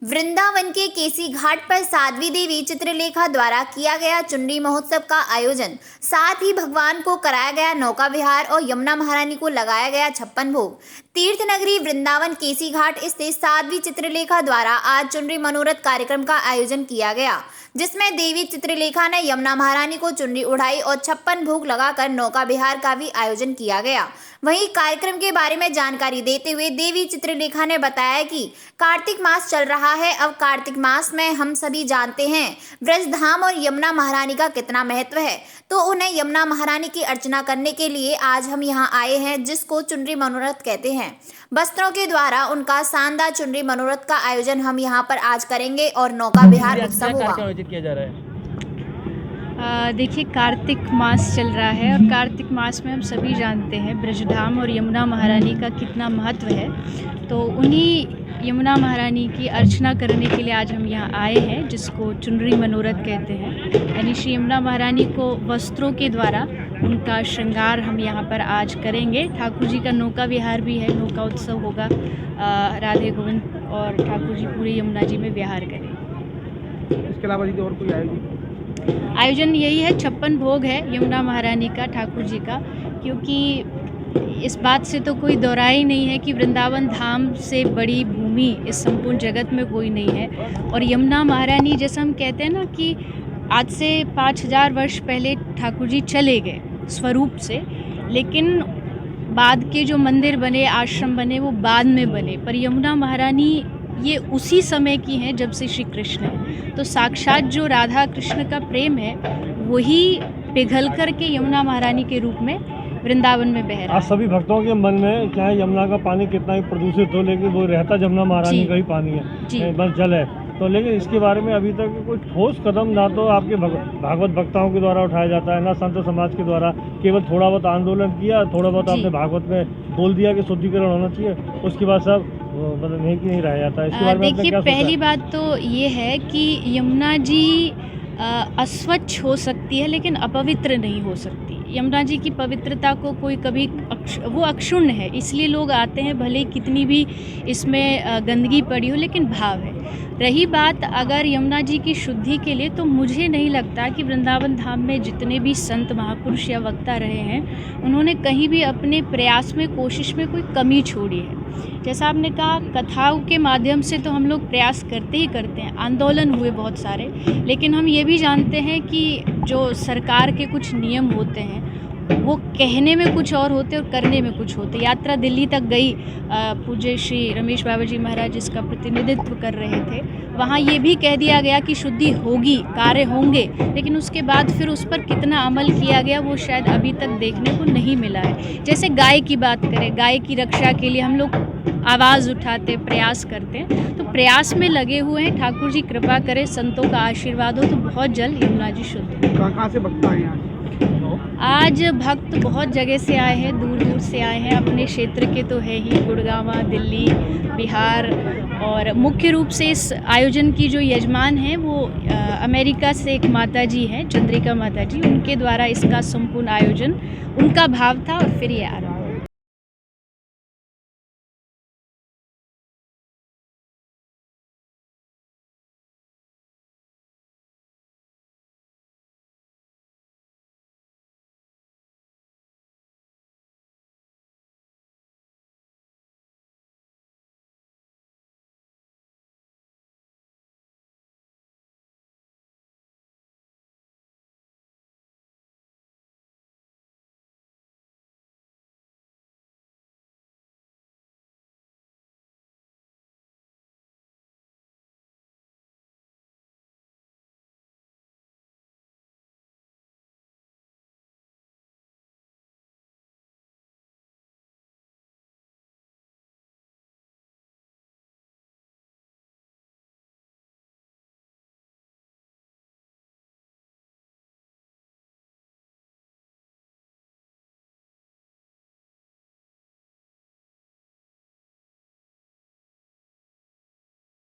वृंदावन के केसी घाट पर साध्वी देवी चित्रलेखा द्वारा किया गया चुनरी महोत्सव का आयोजन, साथ ही भगवान को कराया गया नौका विहार और यमुना महारानी को लगाया गया 56 भोग। तीर्थ नगरी वृंदावन केसी घाट स्थित साध्वी चित्रलेखा द्वारा आज चुनरी मनोरथ कार्यक्रम का आयोजन किया गया, जिसमें देवी चित्रलेखा ने यमुना महारानी को चुनरी उड़ाई और 56 भोग लगाकर नौका विहार का भी आयोजन किया गया। वहीं कार्यक्रम के बारे में जानकारी देते हुए देवी चित्रलेखा ने बताया कि कार्तिक मास चल रहा है। अब कार्तिक मास में हम सभी जानते हैं ब्रज धाम और यमुना महारानी का कितना महत्व है, तो उन्हें यमुना महारानी की अर्चना करने के लिए आज हम यहाँ आए हैं, जिसको चुनरी मनोरथ कहते हैं। वस्त्रों के द्वारा उनका शानदार चुनरी मनोरथ का आयोजन हम यहाँ पर आज करेंगे और नौका विहार उत्सव होगा। किया जा रहा है। देखिए, कार्तिक मास चल रहा है और कार्तिक मास में हम सभी जानते हैं ब्रजधाम और यमुना महारानी का कितना महत्व है। तो उन्हीं यमुना महारानी की अर्चना करने के लिए आज हम यहाँ आए हैं, जिसको चुनरी मनोरथ कहते हैं। यानी श्री यमुना महारानी को वस्त्रों के द्वारा उनका श्रृंगार हम यहाँ पर आज करेंगे। ठाकुर जी का नौका विहार भी है, नौका उत्सव होगा। राधे गोविंद और ठाकुर जी पूरी यमुना जी में विहार करेंगे। इसके अलावा और कोई आयोजन यही है, 56 भोग है यमुना महारानी का, ठाकुर जी का, क्योंकि इस बात से तो कोई दोहरा ही नहीं है कि वृंदावन धाम से बड़ी भूमि इस संपूर्ण जगत में कोई नहीं है। और यमुना महारानी, जैसा हम कहते हैं ना कि आज से 5000 वर्ष पहले ठाकुर जी चले गए स्वरूप से, लेकिन बाद के जो मंदिर बने, आश्रम बने, वो बाद में बने। पर यमुना महारानी ये उसी समय की हैं जब से श्री कृष्ण है। तो साक्षात जो राधा कृष्ण का प्रेम है वही पिघल कर के यमुना महारानी के रूप में वृंदावन में बह रहा है। आज सभी भक्तों के मन में चाहे यमुना का पानी कितना ही प्रदूषित हो, लेकिन वो रहता यमुना महारानी का ही पानी है, बस जल है। तो लेकिन इसके बारे में अभी तक कोई ठोस कदम ना तो आपके भागवत भक्ताओं के द्वारा उठाया जाता है, ना संत समाज के द्वारा। केवल थोड़ा बहुत आंदोलन किया, थोड़ा बहुत आपने भागवत में बोल दिया कि शुद्धिकरण होना चाहिए, उसके बाद सब मतलब नहीं रह जाता है। इसके बारे में देखिए, पहली बात तो ये है कि यमुना जी अस्वच्छ हो सकती है लेकिन अपवित्र नहीं हो सकती। यमुना जी की पवित्रता को कोई कभी वो अक्षुण्ण है, इसलिए लोग आते हैं, भले कितनी भी इसमें गंदगी पड़ी हो, लेकिन भाव है। रही बात अगर यमुना जी की शुद्धि के लिए, तो मुझे नहीं लगता कि वृंदावन धाम में जितने भी संत महापुरुष या वक्ता रहे हैं, उन्होंने कहीं भी अपने प्रयास में, कोशिश में कोई कमी छोड़ी है। जैसा आपने कहा, कथाओं के माध्यम से तो हम लोग प्रयास करते ही करते हैं, आंदोलन हुए बहुत सारे, लेकिन हम ये भी जानते हैं कि जो सरकार के कुछ नियम होते हैं वो कहने में कुछ और होते और करने में कुछ होते। यात्रा दिल्ली तक गई, पूज्य श्री रमेश बाबा जी महाराज जिसका प्रतिनिधित्व कर रहे थे, वहाँ ये भी कह दिया गया कि शुद्धि होगी, कार्य होंगे, लेकिन उसके बाद फिर उस पर कितना अमल किया गया वो शायद अभी तक देखने को नहीं मिला है। जैसे गाय की बात करें, गाय की रक्षा के लिए हम लोग आवाज़ उठाते, प्रयास करते हैं, तो प्रयास में लगे हुए हैं। ठाकुर जी कृपा करें, संतों का आशीर्वाद हो तो बहुत जल्द यमुना जी शुद्ध। कहाँ से भक्त आए हैं आज? भक्त बहुत जगह से आए हैं, दूर दूर से आए हैं। अपने क्षेत्र के तो है ही, गुड़गांव, दिल्ली, बिहार, और मुख्य रूप से इस आयोजन की जो यजमान हैं वो अमेरिका से एक माता जी हैं, चंद्रिका माता जी, उनके द्वारा इसका संपूर्ण आयोजन, उनका भाव था और फिर ये आ रहा है।